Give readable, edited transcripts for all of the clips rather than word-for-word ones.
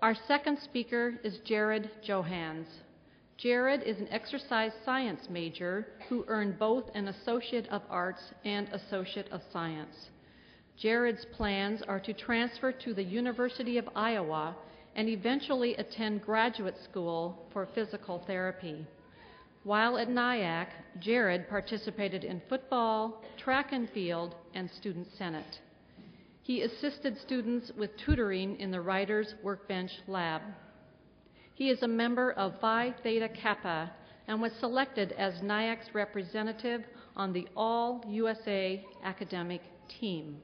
Our second speaker is Jared Johans. Jared is an exercise science major who earned both an Associate of Arts and Associate of Science. Jared's plans are to transfer to the University of Iowa and eventually attend graduate school for physical therapy. While at NIACC, Jared participated in football, track and field, and student senate. He assisted students with tutoring in the Writer's Workbench Lab. He is a member of Phi Theta Kappa and was selected as NIACC's representative on the All-USA academic team.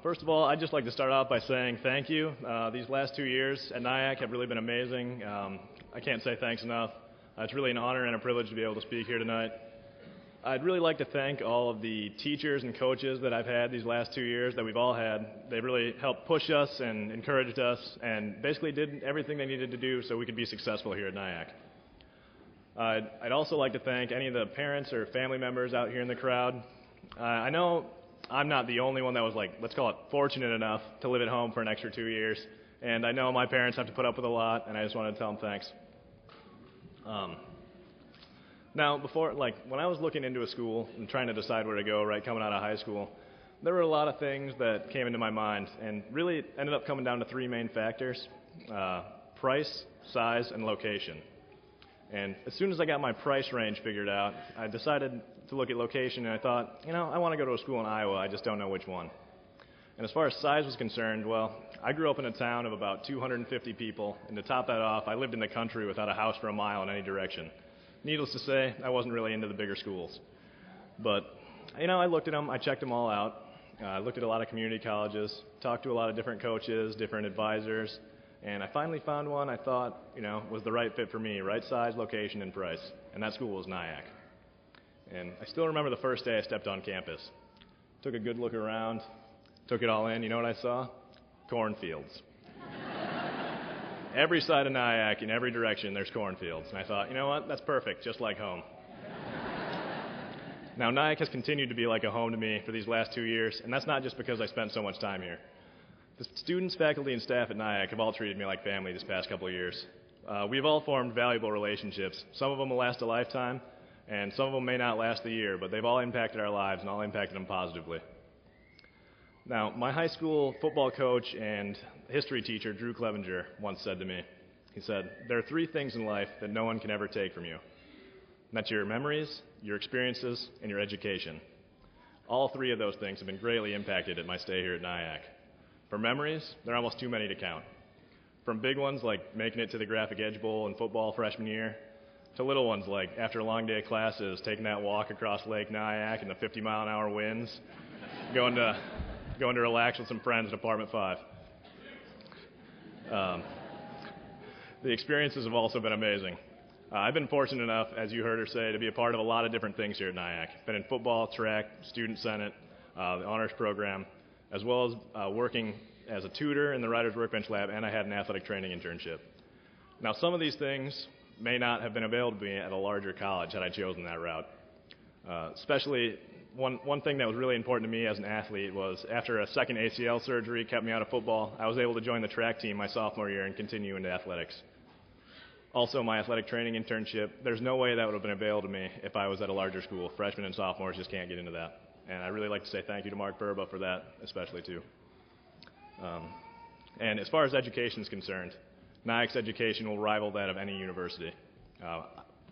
First of all, I'd just like to start off by saying thank you. These last 2 years at NIACC have really been amazing. I can't say thanks enough. It's really an honor and a privilege to be able to speak here tonight. I'd really like to thank all of the teachers and coaches that I've had these last 2 years, that we've all had. They really helped push us and encouraged us and basically did everything they needed to do so we could be successful here at NIACC. I'd also like to thank any of the parents or family members out here in the crowd. I know I'm not the only one that was, let's call it fortunate enough to live at home for an extra 2 years. And I know my parents have to put up with a lot, and I just wanted to tell them thanks. Now, when I was looking into a school and trying to decide where to go, coming out of high school, there were a lot of things that came into my mind, and really it ended up coming down to 3 main factors: price, size, and location. And as soon as I got my price range figured out, I decided to look at location, and I thought, I want to go to a school in Iowa, I just don't know which one. And as far as size was concerned, well, I grew up in a town of about 250 people, and to top that off, I lived in the country without a house for a mile in any direction. Needless to say, I wasn't really into the bigger schools. But, I looked at them, I checked them all out. I looked at a lot of community colleges, talked to a lot of different coaches, different advisors, and I finally found one I thought, was the right fit for me, right size, location, and price. And that school was NIACC. And I still remember the first day I stepped on campus. Took a good look around, took it all in. You know what I saw? Cornfields. Every side of NIACC, in every direction, there's cornfields. And I thought, you know what? That's perfect, just like home. Now, NIACC has continued to be like a home to me for these last 2 years, and that's not just because I spent so much time here. The students, faculty, and staff at NIACC have all treated me like family these past couple of years. We've all formed valuable relationships. Some of them will last a lifetime, and some of them may not last a year, but they've all impacted our lives and all impacted them positively. Now, my high school football coach and history teacher, Drew Clevenger, once said to me, he said, "There are 3 things in life that no one can ever take from you. And that's your memories, your experiences, and your education." All 3 of those things have been greatly impacted at my stay here at NIACC. For memories, they're almost too many to count. From big ones like making it to the Graphic Edge Bowl in football freshman year, to little ones like after a long day of classes, taking that walk across Lake Nyack in the 50-mile-an-hour winds, going to relax with some friends in Apartment 5. The experiences have also been amazing. I've been fortunate enough, as you heard her say, to be a part of a lot of different things here at NIACC. Been in football, track, student senate, the honors program, as well as working as a tutor in the Writer's Workbench Lab, and I had an athletic training internship. Now, some of these things may not have been available to me at a larger college had I chosen that route. Especially one thing that was really important to me as an athlete was after a second ACL surgery kept me out of football, I was able to join the track team my sophomore year and continue into athletics. Also, my athletic training internship, there's no way that would have been available to me if I was at a larger school. Freshmen and sophomores just can't get into that. And I'd really like to say thank you to Mark Burba for that, especially too. And as far as education is concerned, NIACC's education will rival that of any university.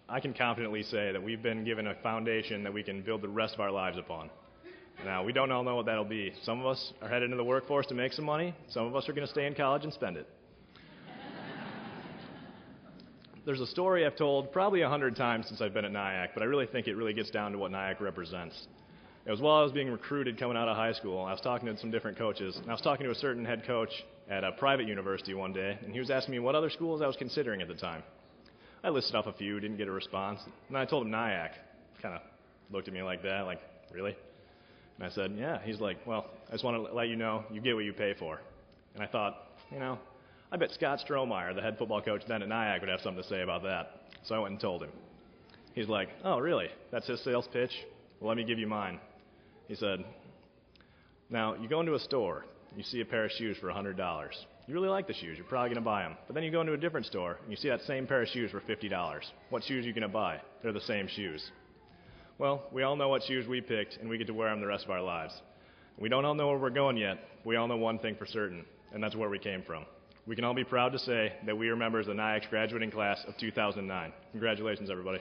I can confidently say that we've been given a foundation that we can build the rest of our lives upon. Now, we don't all know what that'll be. Some of us are headed into the workforce to make some money. Some of us are going to stay in college and spend it. There's a story I've told probably 100 times since I've been at NIACC, but I really think it really gets down to what NIACC represents. It was while I was being recruited coming out of high school, I was talking to some different coaches, and I was talking to a certain head coach at a private university one day, and he was asking me what other schools I was considering at the time. I listed off a few, didn't get a response, and I told him NIACC. Kind of looked at me like that, like, really? And I said, yeah. He's like, well, I just want to let you know, you get what you pay for. And I thought, I bet Scott Strohmeyer, the head football coach then at NIACC, would have something to say about that. So I went and told him. He's like, oh, really? That's his sales pitch? Well, let me give you mine. He said, now, you go into a store, you see a pair of shoes for $100. You really like the shoes, you're probably going to buy them. But then you go into a different store, and you see that same pair of shoes for $50. What shoes are you going to buy? They're the same shoes. Well, we all know what shoes we picked, and we get to wear them the rest of our lives. We don't all know where we're going yet, but we all know one thing for certain, and that's where we came from. We can all be proud to say that we are members of the NIACC Graduating Class of 2009. Congratulations, everybody.